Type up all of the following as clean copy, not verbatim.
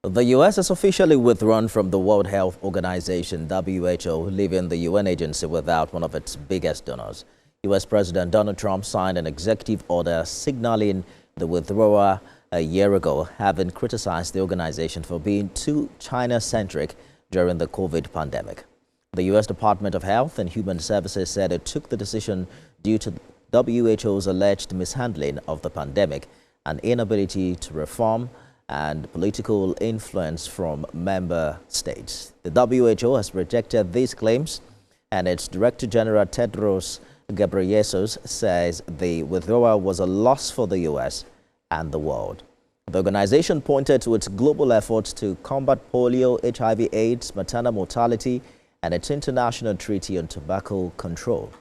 The U.S. has officially withdrawn from the World Health Organization, WHO, leaving the UN agency without one of its biggest donors. U.S. President Donald Trump signed an executive order signaling the withdrawal a year ago, having criticized the organization for being too China-centric during the COVID pandemic. The U.S. Department of Health and Human Services said it took the decision due to WHO's alleged mishandling of the pandemic and inability to reform and political influence from member states. The WHO has rejected these claims, and its Director General Tedros Ghebreyesus says the withdrawal was a loss for the U.S. and the world. The organization pointed to its global efforts to combat polio, HIV/AIDS, maternal mortality, and its international treaty on tobacco control.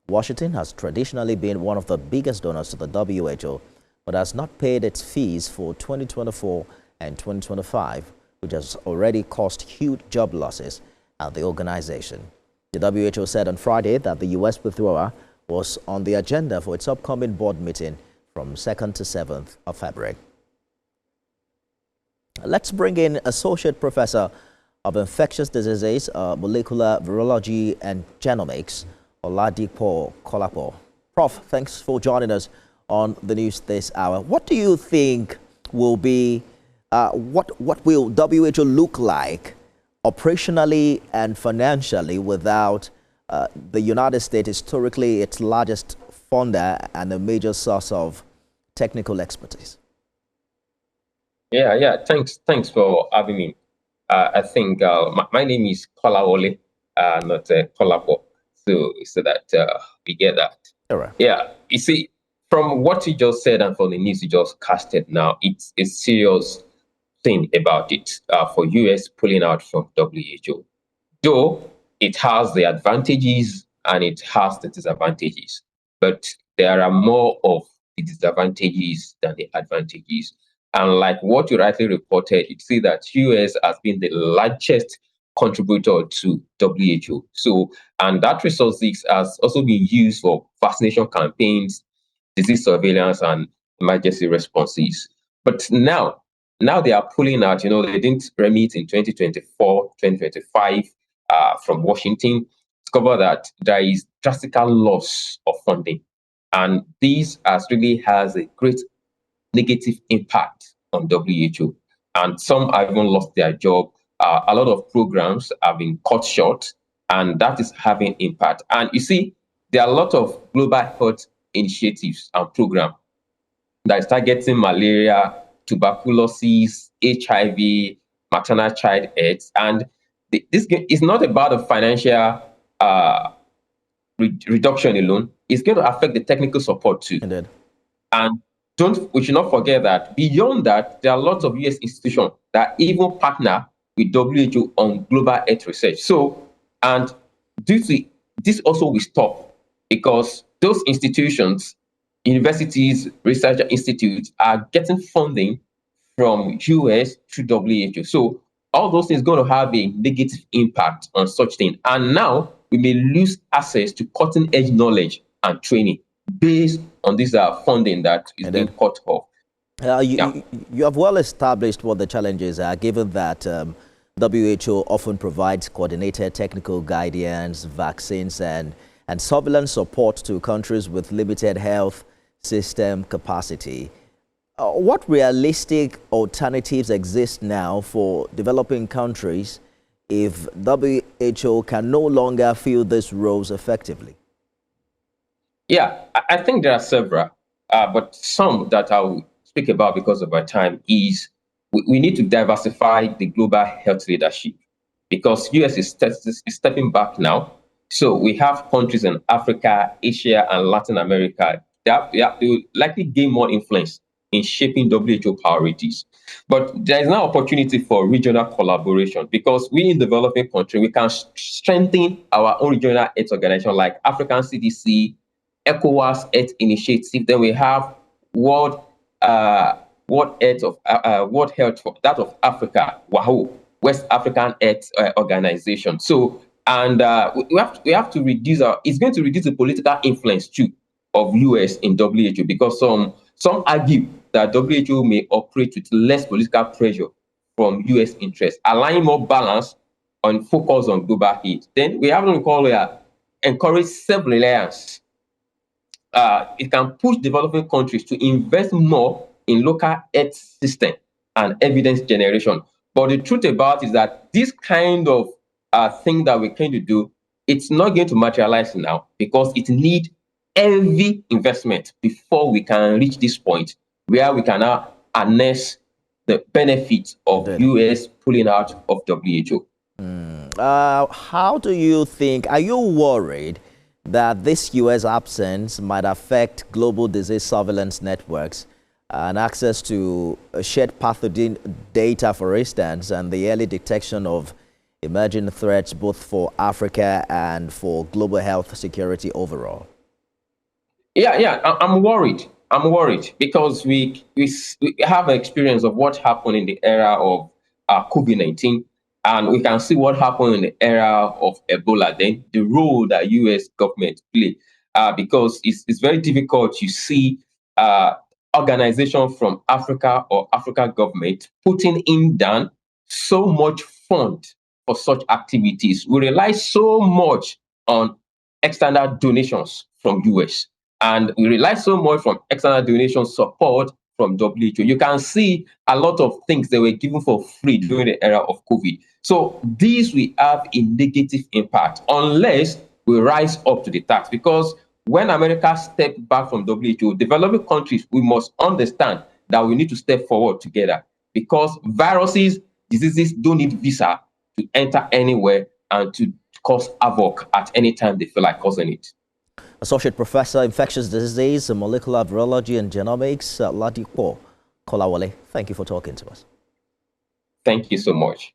Washington has traditionally been one of the biggest donors to the WHO, but has not paid its fees for 2024 and 2025, which has already caused huge job losses at the organization. The WHO said on Friday that the U.S. withdrawal was on the agenda for its upcoming board meeting from 2nd to 7th of February. Let's bring in Associate Professor of Infectious Diseases, Molecular Virology and Genomics, Oladipo Kolapo. Prof, thanks for joining us on the news this hour. What do you think will be, what will WHO look like operationally and financially without the United States, historically its largest funder and a major source of technical expertise? Yeah. Thanks for having me. I think my name is Kolawole, not Kolapo, so that we get that. All right. Yeah, you see, from what you just said and from the news you just casted now, it's a serious thing about it for US pulling out from WHO. Though it has the advantages and it has the disadvantages, but there are more of the disadvantages than the advantages. And like what you rightly reported, you see that US has been the largest contributor to WHO. So, and that resources has also been used for vaccination campaigns, disease surveillance, and emergency responses. But now they are pulling out. They didn't remit in 2024, 2025 from Washington. Discover that there is drastic loss of funding, and this really has a great negative impact on WHO. And some have even lost their job. A lot of programs have been cut short, and that is having impact. And you see, there are a lot of global health initiatives and programs that is targeting malaria, tuberculosis, HIV, maternal child AIDS. And this is not about a financial reduction alone. It's going to affect the technical support too. Indeed. And we should not forget that beyond that, there are lots of US institutions that even partner with WHO on global health research. So, and this also will stop because those institutions, universities, research institutes are getting funding from US to WHO. So all those things are going to have a negative impact on such thing. And now we may lose access to cutting edge knowledge and training based on this funding that is being cut off. You have well established what the challenges are, given that WHO often provides coordinated technical guidance, vaccines, and surveillance support to countries with limited health system capacity. What realistic alternatives exist now for developing countries if WHO can no longer fill these roles effectively? Yeah, I think there are several, but some that I'll speak about because of our time is we need to diversify the global health leadership because US is stepping back now. So we have countries in Africa, Asia, and Latin America. They will likely gain more influence in shaping WHO priorities. But there is now opportunity for regional collaboration because we in developing countries, we can strengthen our own regional health organization like African CDC, ECOWAS Health Initiative. Then we have World Health for that of Africa, WAHO, West African Health Organization. So, and we have to reduce it's going to reduce the political influence too of US in WHO because some argue that WHO may operate with less political pressure from U.S. interests, aligning more balance on focus on global heat. Then we have what we call encourage self-reliance. It can push developing countries to invest more in local health system and evidence generation. But the truth about it is that this kind of thing that we're going to do, it's not going to materialize now because it needs heavy investment before we can reach this point where we can now harness the benefits of US pulling out of WHO. How do you think, are you worried that this U.S. absence might affect global disease surveillance networks and access to shared pathogen data, for instance, and the early detection of emerging threats both for Africa and for global health security overall? Yeah, I'm worried. I'm worried because we have an experience of what happened in the era of COVID-19, and we can see what happened in the era of Ebola. Then the role that U.S. government play, because it's very difficult to see organization from Africa or African government putting in down so much fund for such activities. We rely so much on external donations from U.S. and we rely so much from external donation support from WHO. You can see a lot of things that were given for free during the era of COVID. So these will have a negative impact unless we rise up to the task. Because when America stepped back from WHO, developing countries, we must understand that we need to step forward together because viruses, diseases don't need visa to enter anywhere and to cause havoc at any time they feel like causing it. Associate Professor, Infectious Disease, Molecular Virology and Genomics, Ladipo Kolawole. Thank you for talking to us. Thank you so much.